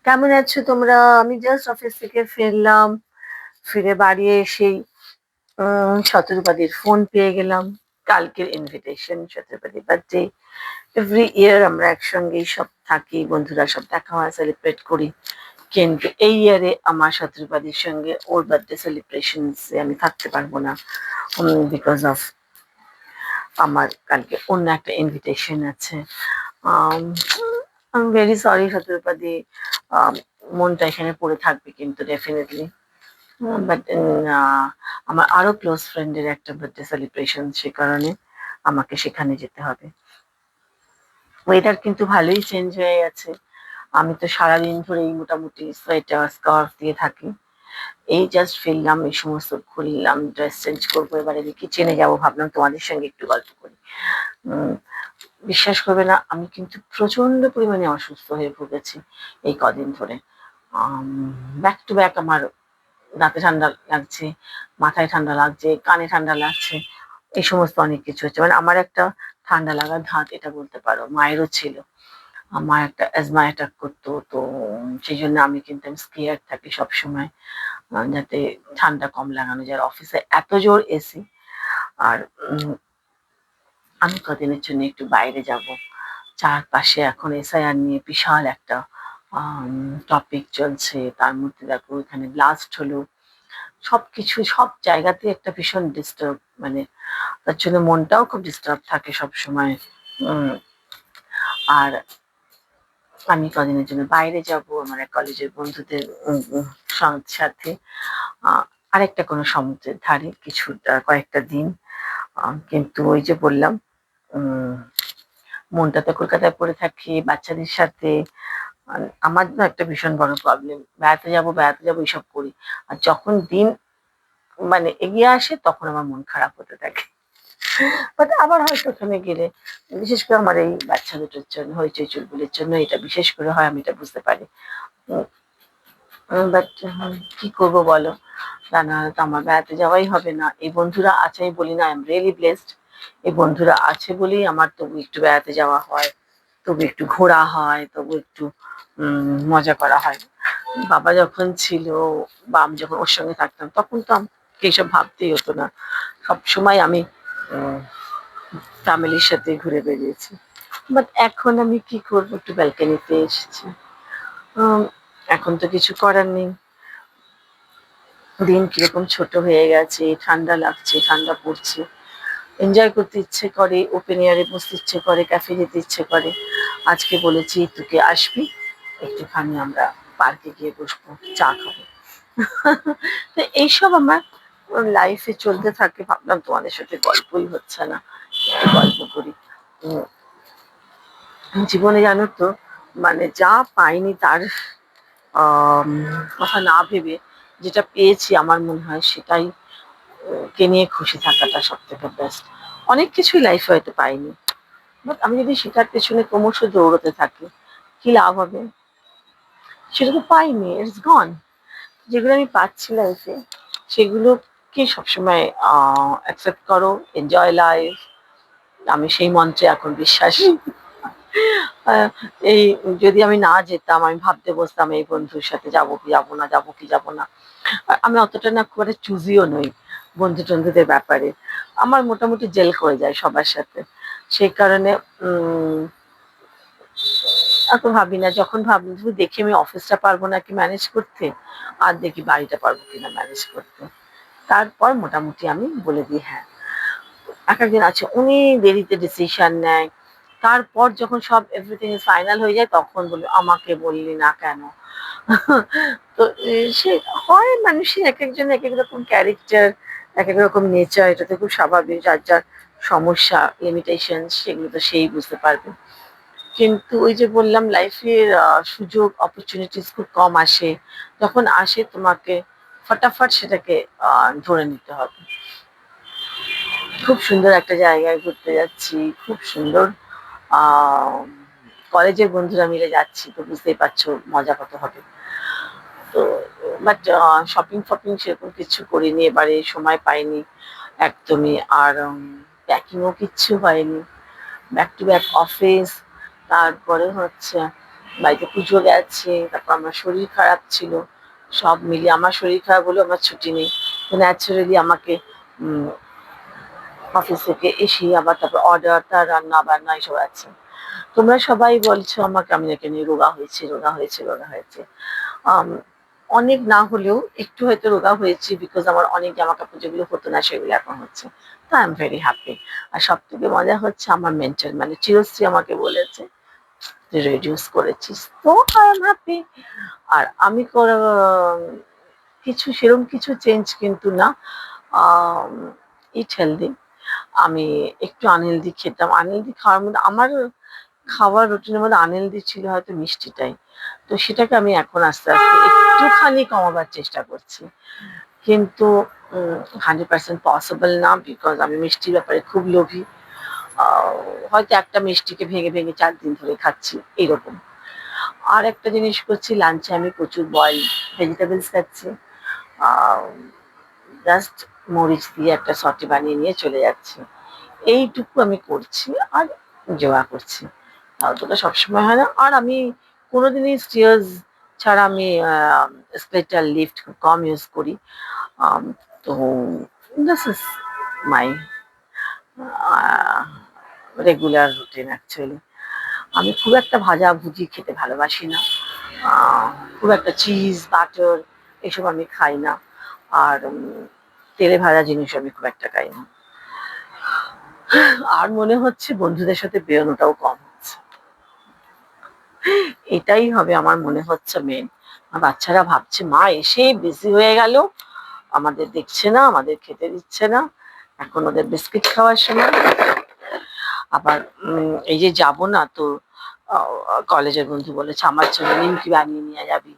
কেমন আছো তোমরা? আমি জাস্ট অফিস থেকে ফিরলাম। ফিরে বাড়ি এসেই শতরূপাদির ফোন পেয়ে গেলাম। কালকের ইনভিটেশন, শতরূপাদির বার্থডে। এভরি ইয়ার আমরা একসঙ্গেই সব থাকি, বন্ধুরা সব দেখা হয়, সেলিব্রেট করি। কিন্তু এই ইয়ারে আমার শতরূপাদির সঙ্গে ওর বার্থডে সেলিব্রেশনসে আমি থাকতে পারবো না, বিকজ অফ আমার কালকে অন্য একটা ইনভিটেশন আছে। আই এম ভেরি সরি শতরূপাদি, মনটা এখানে পড়ে থাকবে কিন্তু ডেফিনেটলি। বাট আমার আরো ক্লোজ ফ্রেন্ডের একটা বার্থডে সেলিব্রেশন, সে কারণে আমাকে সেখানে যেতে হবে। ওয়েদার কিন্তু ভালোই চেঞ্জ হয়ে গেছে। আমি তো সারাদিন ধরেই মোটামুটি সোয়েটার স্কার্ফ দিয়ে থাকি। এই জাস্ট ফিরলাম, এই সমস্ত খুললাম, ড্রেস চেঞ্জ করবো, এবারে কিচেনে যাবো, ভাবলাম তোমাদের সঙ্গে একটু গল্প করি। উম, বিশ্বাস করবে না, আমি কিন্তু প্রচন্ড পরিমাণে অসুস্থ হয়ে ভুগেছি এই কদিন ধরে। ব্যাক টু ব্যাক আমার দাঁতে ঠান্ডা লাগছে, মাথায় ঠান্ডা লাগছে, কানে ঠান্ডা লাগছে, এই সমস্ত অনেক কিছু হচ্ছে। মানে আমার একটা ঠান্ডা লাগার ধাত এটা বলতে পারো, মায়েরও ছিল। আমার একটা অ্যাজমা অ্যাটাক করতো, তো সেই জন্য আমি কিন্তু স্কেয়ার থাকি সবসময়, যাতে ঠান্ডা কম লাগানো যায়। অফিসে এত জোর এসি, আর আমি কদিনের জন্য একটু বাইরে যাব। চারপাশে এখন এসআইআর নিয়ে বিশাল একটা টপিক চলছে, তার মধ্যে দেখো এখানে ব্লাস্ট হলো, সবকিছু সব জায়গাতে একটা ভীষণ ডিস্টার্ব, মানে তার জন্য মনটাও খুব ডিস্টার্ব থাকে সবসময়। আর আমি কদিনের জন্য বাইরে যাব আমার এক কলেজের বন্ধুদের সাথে, আরেকটা কোনো সমুদ্রের ধারে কয়েকটা দিন। কিন্তু ওই যে বললাম, মনটা তো কলকাতায় পড়ে থাকি বাচ্চাদের সাথে। আমার না একটা ভীষণ বড় প্রবলেম, বেড়াতে যাবো এইসব করি, আর যখন দিন মানে এগিয়ে আসে তখন আমার মন খারাপ হতে থাকে। বাট আবার হয়তো ওখানে গেলে, বিশেষ করে আমার এই বাচ্চা দুটোর জন্য, হইচই চুলবুলের জন্য এটা বিশেষ করে হয়, আমি এটা বুঝতে পারি। বাট কি করবো বলো, তা নাহলে তো আমার বেড়াতে যাওয়াই হবে না। এই বন্ধুরা আছে, আমি বলি না, আই এম রিয়েলি ব্লেসড। এই বন্ধুরা আছে বলেই আমার তবু একটু বেড়াতে যাওয়া হয়, তবু একটু ঘোরা হয়, তবু একটু মজা করা হয়। বাবা যখন ছিল, বা আমি যখন ওর সঙ্গে থাকতাম, তখন তো আমাকে এইসব ভাবতেই হতো না। সবসময় আমি ফ্যামিলির সাথে ঘুরে বেরিয়েছি। বাট এখন আমি কি করবো, একটু ব্যালকানিতে এসেছি। উম, এখন তো কিছু করার নেই। দিন কিরকম ছোট হয়ে গেছে, ঠান্ডা লাগছে, ঠান্ডা পড়ছে, এনজয় করতে ইচ্ছে করে, ওপেন এয়ারে বসতে ইচ্ছে করে, ক্যাফে যেতে ইচ্ছে করে। আজকে বলেছি তোকে আসবি, একটুখানি আমরা পার্কে গিয়ে বসবো, চা খাবো। তো এইসব আমার লাইফে চলতে থাকে। ভাবলাম তোমাদের সাথে গল্পই হচ্ছে না, একটু গল্প করি। জীবনে জানো তো, মানে যা পাইনি তার কথা না ভেবে যেটা পেয়েছি, আমার মনে হয় সেটাই কে নিয়ে খুশি থাকাটা সব থেকে বেস্ট। অনেক কিছুই লাইফে হয়তো পাইনি, বাট আমি যদি সেটার পেছনে ক্রমশ দৌড়তে থাকি, কি লাভ হবে? সেটা তো পাইনি, ইটস গন। যেগুলো আমি পাচ্ছি লাইফে, সেগুলোকে সবসময় অ্যাকসেপ্ট করো, এনজয় লাইফ। আমি সেই মন্ত্রে এখন বিশ্বাসী। আহ, এই যদি আমি না যেতাম, আমি ভাবতে বসতাম এই বন্ধুর সাথে যাবো কি যাবো না, যাবো কি যাবো না। আর আমি অতটা না খুব একটা চুজিও নই বন্ধু টন্ধুদের ব্যাপারে। আমার মোটামুটি জেল করে যায় সবার সাথে, সেই কারণে এত ভাবি না। যখন ভাবি দেখি আমি অফিসটা পারবো না কি ম্যানেজ করতে, আর দেখি বাড়িটা পারবো কিনা ম্যানেজ করতে, তারপর মোটামুটি আমি বলে দিই হ্যাঁ। এক একদিন আছে অনেক দেরিতে ডিসিশন নেয়, তারপর যখন সব এভরিথিং ফাইনাল হয়ে যায় তখন বলি আমাকে বললি না কেন। তো সে হয়, মানুষের এক একজন এক এক রকম ক্যারেক্টার, এক এক রকম নেচার, এটা তো খুব স্বাভাবিক। যার যার সমস্যা, লিমিটেশন, সেগুলো তো সেই বুঝতে পারবে। কিন্তু ওই যে বললাম, লাইফের সুযোগ অপরচুনিটিস খুব কম আসে। যখন আসে তোমাকে ফটাফট সেটাকে ধরে নিতে হবে। খুব সুন্দর একটা জায়গায় ঘুরতে যাচ্ছি, খুব সুন্দর। আহ কলেজের বন্ধুরা মিলে যাচ্ছি, তো বুঝতেই পারছো মজা কত হবে। তো বাট শপিং ফপিং সেরকম কিছু করিনি, এবারে সময় পাইনি একদমই। আর প্যাকিংও কিচ্ছু হয়নি, ব্যাক টু ব্যাক অফিস, তারপরে হচ্ছে বাড়িতে পুজো গেছে, তারপর আমার শরীর খারাপ ছিল, সব মিলিয়ে আমার শরীর খারাপ হলেও আমার ছুটি নেই। তো ন্যাচারালি আমাকে অফিস থেকে এসেই আবার তারপর অর্ডার, তার রান্না বান্না এসব আছে। তোমরা সবাই বলছো আমাকে আমি নাকি রোগা হয়েছি, রোগা হয়েছে, রোগা হয়েছে। আম, অনেক না হলেও একটু হয়তো রোগা হয়েছি, বিকজ আমার অনেক জামা কাপড় যেগুলো হতো না সেগুলো এখন হচ্ছে। তো আই এম ভেরি হ্যাপি। আর সব থেকে মজা হচ্ছে আমার মেন্টাল, মানে চিরশ্রী আমাকে বলেছে যে রিডিউস করেছিস, তো আই এম হ্যাপি। আর আমি কিছু সেরকম কিছু চেঞ্জ কিন্তু না। ইট হেলদি। আমি একটু আনহেলদি খেতাম, আনহেলদি খাওয়ার মধ্যে আমার খাওয়ার রুটিনের মধ্যে আনহেলদি ছিল হয়তো মিষ্টিটাই। তো সেটাকে আমি এখন আস্তে আস্তে একটুখানি কমাবার চেষ্টা করছি, কিন্তু 100% পসিবল না, বিকজ আমি মিষ্টির ব্যাপারে খুব লোভী। হয়তো একটা মিষ্টিকে ভেঙে ভেঙে 4 দিন ধরে খাচ্ছি এইরকম। আর একটা জিনিস করছি, লাঞ্চে আমি প্রচুর বয়েল ভেজিটেবলস খাচ্ছি। জাস্ট মরিচ দিয়ে একটা সটি বানিয়ে নিয়ে চলে যাচ্ছি, এইটুকু আমি করছি। আর যোগা করছি, অতটা সবসময় হয় না। আর আমি কোনোদিনই স্টেয়ার্স ছাড়া আমি এসকেলেটর লিফট খুব কম ইউজ করি। তো this is my regular routine actually. আমি খুব একটা ভাজা ভুজি খেতে ভালোবাসি না, খুব একটা চিজ বাটার এসব আমি খাই না। আর তেলে ভাজা জিনিস আমি খুব একটা খাই না। আর মনে হচ্ছে বন্ধুদের সাথে বেরোনোটাও কম হচ্ছে, এটাই হবে আমার মনে হচ্ছে মেন। বাচ্চারা ভাবছে মা এসেই বিজি হয়ে গেল, আমাদের দেখছে না, আমাদের খেতে দিচ্ছে না, এখন ওদের বিস্কিট খাওয়ার সময়। আবার এই যে যাবো না তো, কলেজের বন্ধু বলেছে আমার জন্য নিমকি বানিয়ে নিয়ে যাবি,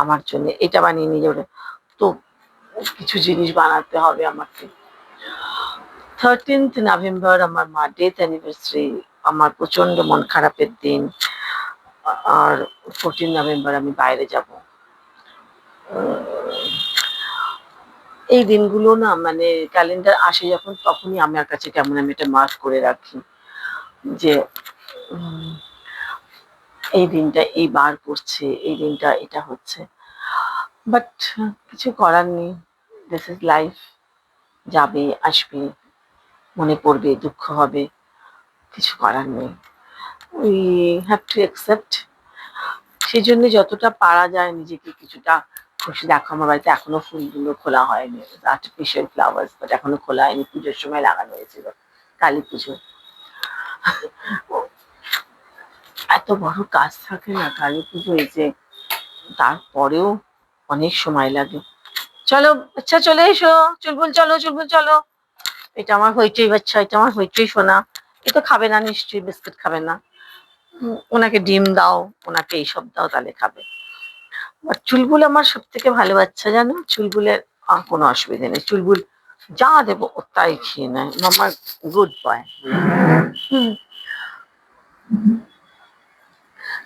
আমার জন্য এটা বানিয়ে নিয়ে যাবে। তো কিছু জিনিস বানাতে হবে আমাকে। 13th নভেম্বর আমার মা ডেথ অ্যানিভার্সারি, আমার প্রচন্ড মন খারাপের দিন। আর 14 নভেম্বর আমি বাইরে যাব। এই দিনগুলো না, মানে ক্যালেন্ডার আসে যখন তখনই আমার কাছে কেমন আমি এটা মার্ক করে রাখি যে এই দিনটা এই বার করছে, এই দিনটা এটা হচ্ছে। বাট কিছু করার নেই, দিস ইজ লাইফ। যাবে আসবে, মনে পড়বে, দুঃখ হবে, কিছু করার নেই। We have to accept. সেই জন্য যতটা পারা যায় নিজেকে কিছুটা খুশি রাখো। আমার বাড়িতে এখনো ফুলগুলো খোলা হয়নি, আর্টিফিশিয়াল ফ্লাওয়ার্স, বাট এখনো খোলা হয়নি, পুজোর সময় লাগানো হয়েছিল, কালী পুজো। এত বড় কাজ থাকে না কালী পুজো, এই যে তারপরেও অনেক সময় লাগে। চলো আচ্ছা চলে এসো, চুলবুল চলো, চুলবুল চলো। এটা আমার হইচই বাচ্চা, এটা আমার হইচই সোনা। এ তো খাবে না নিশ্চয়ই, বিস্কুট খাবে না। ওনাকে ডিম দাও, ওনাকে এইসব দাও, তাহলে খাবে। আর চুলবুল আমার সব থেকে ভালো বাচ্চা, জানো, চুলবুলের কোনো অসুবিধা নেই। চুলবুল যা দেবো ও তাই খেয়ে নেয়, আমার গুড বয়।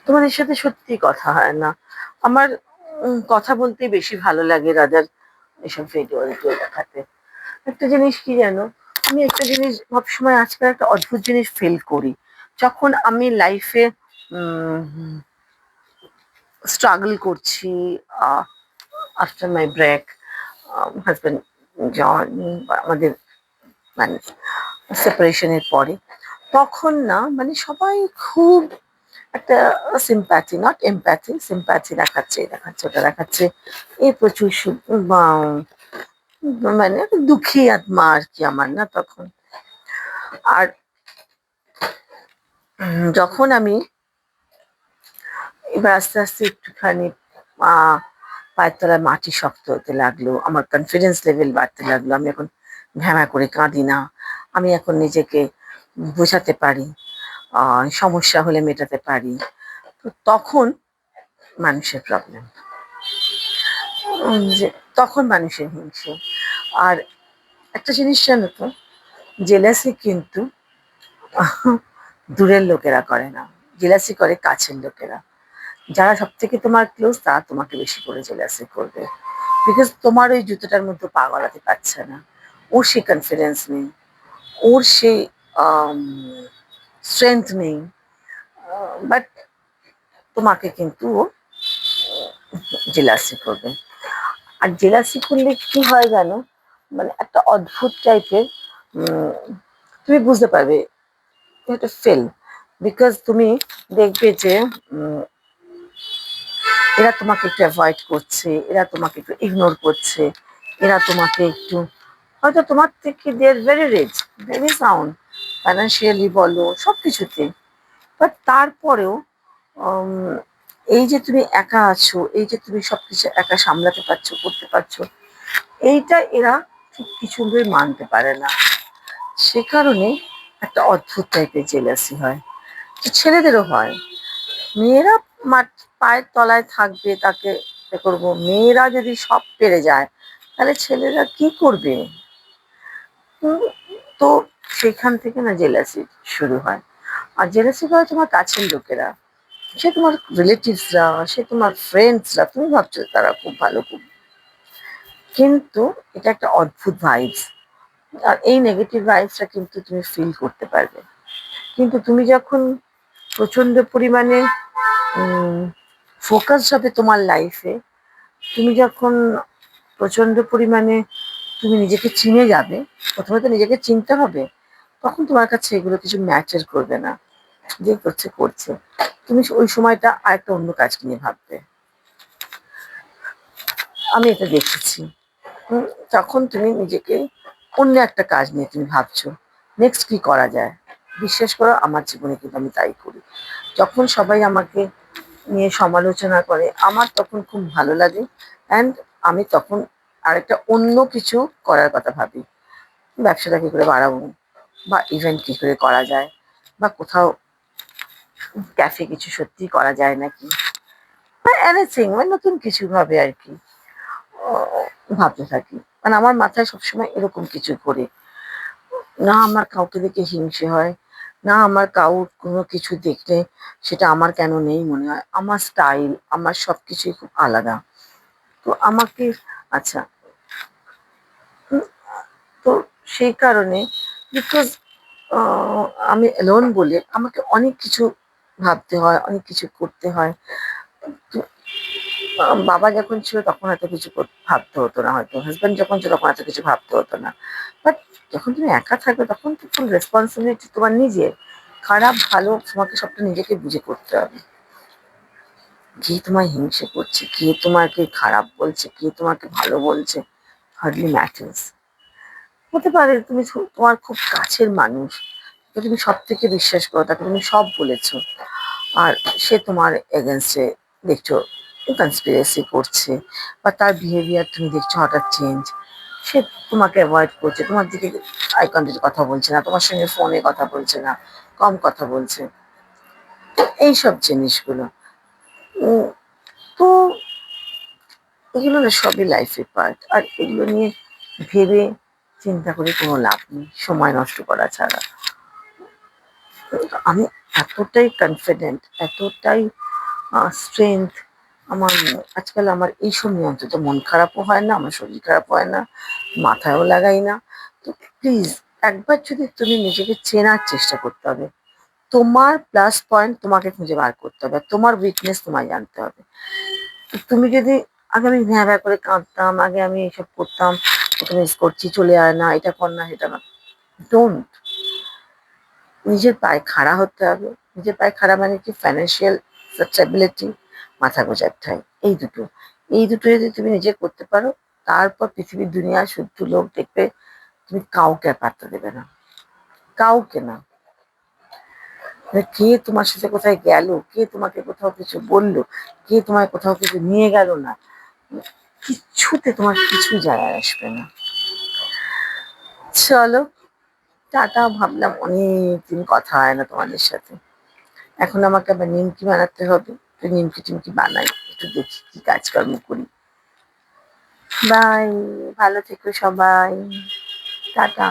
তোমাদের সাথে সত্যি কথা হয় না আমার, কথা বলতে বেশি ভালো লাগে রাদার এসব ভিডিও দেখাতে। একটা জিনিস কি জানো, আমি একটা জিনিস সবসময় আজকাল একটা অদ্ভুত জিনিস ফিল করি, যখন আমি লাইফে স্ট্রাগল করছি, আফটার মাই ব্রেক, হাজব্যান্ড জন, আমাদের মানে সেপারেশনের পরে, তখন না মানে সবাই খুব একটা সিম্প্যাথি, নট এমপ্যাথি, সিম্প্যাথি দেখাচ্ছে, দেখাচ্ছে, ওটা দেখাচ্ছে। এ প্রচুর মানে দুঃখী আত্মা আর কি আমার না তখন। আর যখন আমি এবার আস্তে আস্তে একটুখানি পায়ের তলায় মাটি শক্ত হতে লাগলো, আমার কনফিডেন্স লেভেল বাড়তে লাগলো, আমি এখন ঘ্যামা করে কাঁদি না, আমি এখন নিজেকে বোঝাতে পারি, সমস্যা হলে মেটাতে পারি। তো তখন মানুষের প্রবলেম, যে তখন মানুষের হিংসে। আর একটা জিনিস জানো তো, জেলাসি কিন্তু দূরের লোকেরা করে না, জেলাসি করে কাছের লোকেরা। যারা সব থেকে তোমার ক্লোজ তারা তোমাকে বেশি করে জেলাসি করবে, বিকজ তোমার ওই জুতোটার মধ্যে পা গলাতে পারছে না, ওর সেই কনফিডেন্স নেই, ওর সেই স্ট্রেংথ নেই। বাট তোমাকে কিন্তু জেলাসি করবে। আর জেলাসি করলে কি হয় জানো, মানে একটা অদ্ভুত টাইপের, তুমি বুঝতে পারবে একটা ফিল, বিকজ তুমি দেখবে যে এরা তোমাকে একটু অ্যাভয়েড করছে, এরা তোমাকে একটু ইগনোর করছে, এরা তোমাকে একটু, হয়তো তোমার থেকে they are very rich, very sound, financially বলো সব কিছুতে, বাট তারপরেও এই যে তুমি একা আছো, এই যে তুমি সবকিছু একা সামলাতে পারছো, করতে পারছো, এইটা এরা ঠিক কিছুতেই মানতে পারে না। সে কারণে একটা অদ্ভুত টাইপের জেলাসি হয়, ছেলেদেরও হয়। মেয়েরা পায়ের তলায় থাকবে, তাকে এ করবো, মেয়েরা যদি সব পেরে যায় তাহলে ছেলেরা কি করবে? উম, তো সেখান থেকে না জেলাসি শুরু হয়। আর জেলাসি করে তোমার কাছের লোকেরা, সে তোমার রিলেটিভসরা, সে তোমার ফ্রেন্ডসরা, তুমি ভাবছো তারা খুব ভালো, খুব, কিন্তু এটা একটা অদ্ভুত ভাইবস। আর এই নেগেটিভ ভাইবসটা কিন্তু তুমি ফিল করতে পারবে, কিন্তু তুমি যখন প্রচন্ড পরিমাণে ফোকাস হবে তোমার লাইফে, তুমি যখন প্রচন্ড পরিমাণে তুমি নিজেকে চিনে যাবে, প্রথমে তো নিজেকে চিনতে হবে, তখন তোমার কাছে এগুলো কিছু ম্যাটার করবে না, যে করছে করছে, তুমি ওই সময়টা আরেকটা অন্য কাজ নিয়ে ভাববে। আমি এটা দেখেছি। উম, তখন তুমি নিজেকে অন্য একটা কাজ নিয়ে তুমি ভাবছো নেক্সট কি করা যায়। বিশ্বাস করো, আমার জীবনে কিন্তু আমি তাই করি। যখন সবাই আমাকে নিয়ে সমালোচনা করে, আমার তখন খুব ভালো লাগে, অ্যান্ড আমি তখন আরেকটা অন্য কিছু করার কথা ভাবি। ব্যবসাটা কি করে বাড়াবো, বা ইভেন্ট কি করে করা যায়, বা কোথাও ক্যাফে কিছু সত্যি করা যায় নাকি, বা এনিথিং, মানে নতুন কিছু ভাবে আর কি, ভাবতে থাকি। মানে আমার মাথায় সবসময় এরকম কিছু ঘোরে। না আমার কাউকে দেখে হিংসে হয়, না আমার কাউর কোনো কিছু দেখলে সেটা আমার কেন নেই মনে হয়। আমার স্টাইল, আমার সবকিছুই খুব আলাদা। তো আমাকে, আচ্ছা, উম, তো সেই কারণে, বিকজ আমি অ্যালোন বলে আমাকে অনেক কিছু ভাবতে হয়, অনেক কিছু করতে হয়। তো বাবা যখন ছিল তখন এত কিছু ভাবতে হতো না, হয়তো হাজব্যান্ড যখন ছিল তখন এত কিছু ভাবতে হতো না। বাট যখন তুমি একা থাকবে তখন তো ফুল রেসপন্সিবিলিটি তোমার নিজের। খারাপ ভালো তোমাকে সবটা নিজেকে বুঝে করতে হবে। কে তোমায় হিংসে করছে, কে তোমাকে খারাপ বলছে, কে তোমাকে ভালো বলছে, হার্ডলি ম্যাটার্স। হতে পারে তুমি তোমার খুব কাছের মানুষ, তো তুমি সব থেকে বিশ্বাস করো, তাকে তুমি সব বলেছো, আর সে তোমার এগেনস্টে দেখছো কনস্পিরেসি করছে, বা তার বিহেভিয়ার তুমি দেখছো হঠাৎ চেঞ্জ, সে তোমাকে অ্যাভয়েড করছে, তোমার দিকে আই কন্ট্যাক্টে কথা বলছে না, তোমার সঙ্গে ফোনে কথা বলছে না, কম কথা বলছে, এইসব জিনিসগুলো। উম, তো এগুলো না সবই লাইফের পার্ট, আর এগুলো নিয়ে ভেবে চিন্তা করে কোনো লাভ নেই, সময় নষ্ট করা ছাড়া। আমি এতটাই কনফিডেন্ট, এতটাই স্ট্রেংথ আমার, আজকাল আমার এইসব নিয়ে অন্তত মন খারাপও হয় না, আমার শরীর খারাপ হয় না, মাথায়ও লাগাই না। তো প্লিজ, একবার যদি তুমি নিজেকে চেনার চেষ্টা করতে হবে, তোমার প্লাস পয়েন্ট তোমাকে খুঁজে বার করতে হবে, তোমার উইকনেস তোমায় জানতে হবে। তো তুমি যদি, আগে আমি ভ্যাঁ ভ্যাঁ করে কাঁদতাম, আগে আমি এসব করতাম, ওকে মিস করছি, চলে আয় না, এটা কর না, সেটা না, ডোন্ট। নিজের পায়ে খাড়া হতে হবে। নিজের পায়ে খাড়া মানে কি, ফাইন্যান্সিয়াল স্টেবিলিটি, মাথা গোঁজার ঠাঁই, এই দুটো, এই দুটো যদি তুমি নিজে করতে পারো, তারপর পৃথিবীর দুনিয়া শুদ্ধ লোক দেখবে, তুমি কাউকে আর পাত্তা দেবে না, কাউকে না। মানে কে তোমার সাথে কোথায় গেল, কে তোমাকে কোথাও কিছু বললো, কে তোমায় কোথাও কিছু নিয়ে গেল না, কিচ্ছুতে তোমার কিছু যায় আসবে না। চলো, টাটা। ভাবলাম অনেকদিন কথা হয় না তোমাদের সাথে, এখন আমাকে আবার নিমকি বানাতে হবে, একটু নিমকি টিমকি বানাই, একটু দেখি কি কাজকর্ম করি। বাই, ভালো থেকো সবাই, টাটা।